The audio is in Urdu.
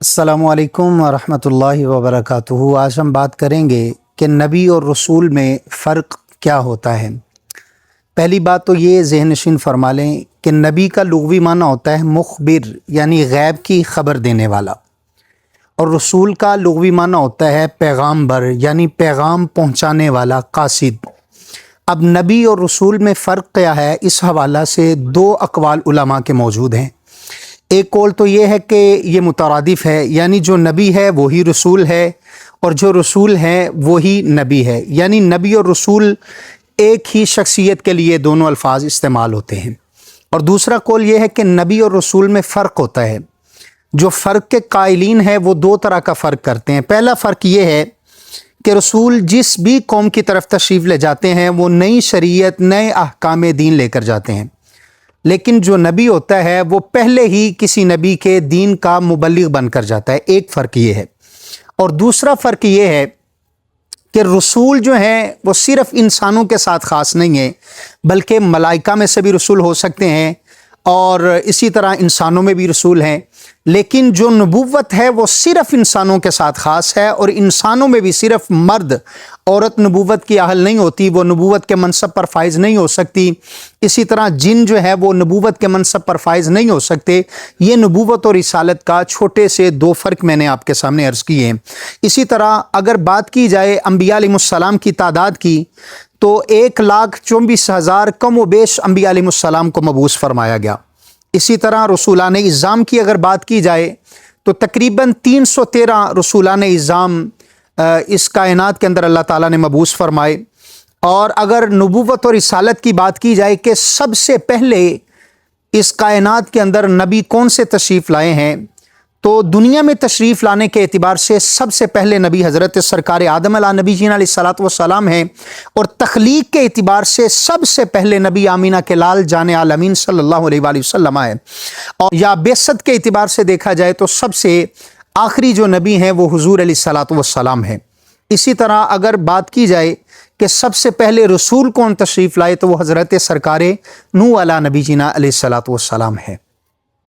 السلام علیکم ورحمۃ اللہ وبرکاتہ۔ آج ہم بات کریں گے کہ نبی اور رسول میں فرق کیا ہوتا ہے۔ پہلی بات تو یہ ذہن نشین فرما لیں کہ نبی کا لغوی معنی ہوتا ہے مخبر، یعنی غیب کی خبر دینے والا، اور رسول کا لغوی معنی ہوتا ہے پیغامبر، یعنی پیغام پہنچانے والا، قاصد۔ اب نبی اور رسول میں فرق کیا ہے، اس حوالہ سے دو اقوال علماء کے موجود ہیں۔ ایک قول تو یہ ہے کہ یہ مترادف ہے، یعنی جو نبی ہے وہی رسول ہے، اور جو رسول ہے وہی نبی ہے، یعنی نبی اور رسول ایک ہی شخصیت کے لیے دونوں الفاظ استعمال ہوتے ہیں۔ اور دوسرا قول یہ ہے کہ نبی اور رسول میں فرق ہوتا ہے۔ جو فرق کے قائلین ہیں وہ دو طرح کا فرق کرتے ہیں۔ پہلا فرق یہ ہے کہ رسول جس بھی قوم کی طرف تشریف لے جاتے ہیں وہ نئی شریعت، نئے احکام دین لے کر جاتے ہیں، لیکن جو نبی ہوتا ہے وہ پہلے ہی کسی نبی کے دین کا مبلغ بن کر جاتا ہے۔ ایک فرق یہ ہے۔ اور دوسرا فرق یہ ہے کہ رسول جو ہیں وہ صرف انسانوں کے ساتھ خاص نہیں ہیں، بلکہ ملائکہ میں سے بھی رسول ہو سکتے ہیں، اور اسی طرح انسانوں میں بھی رسول ہیں۔ لیکن جو نبوت ہے وہ صرف انسانوں کے ساتھ خاص ہے، اور انسانوں میں بھی صرف مرد عورت نبوت کی اہل نہیں ہوتی، وہ نبوت کے منصب پر فائز نہیں ہو سکتی۔ اسی طرح جن جو ہے وہ نبوت کے منصب پر فائز نہیں ہو سکتے۔ یہ نبوت اور رسالت کا چھوٹے سے دو فرق میں نے آپ کے سامنے عرض کیے ہیں۔ اسی طرح اگر بات کی جائے انبیاء علیہ السلام کی تعداد کی، تو 1,24,000 کم و بیش انبیاء علیہ السلام کو مبعوث فرمایا گیا۔ اسی طرح رسولان اعظام کی اگر بات کی جائے تو تقریباً 313 رسولان اعظام اس کائنات کے اندر اللہ تعالیٰ نے مبعوث فرمائے۔ اور اگر نبوت اور رسالت کی بات کی جائے کہ سب سے پہلے اس کائنات کے اندر نبی کون سے تشریف لائے ہیں، تو دنیا میں تشریف لانے کے اعتبار سے سب سے پہلے نبی حضرت سرکار آدم علیہ نبی جین علیہ الصلوۃ والسلام ہیں، اور تخلیق کے اعتبار سے سب سے پہلے نبی آمینہ کے لال جان عالمین صلی اللہ علیہ وآلہ وسلم ہے۔ اور یا بعثت کے اعتبار سے دیکھا جائے تو سب سے آخری جو نبی ہیں وہ حضور علیہ الصلوۃ والسلام ہیں۔ اسی طرح اگر بات کی جائے کہ سب سے پہلے رسول کون تشریف لائے تو وہ حضرت سرکار نوح علیہ نبی جینا علیہ الصلوۃ والسلام ہے۔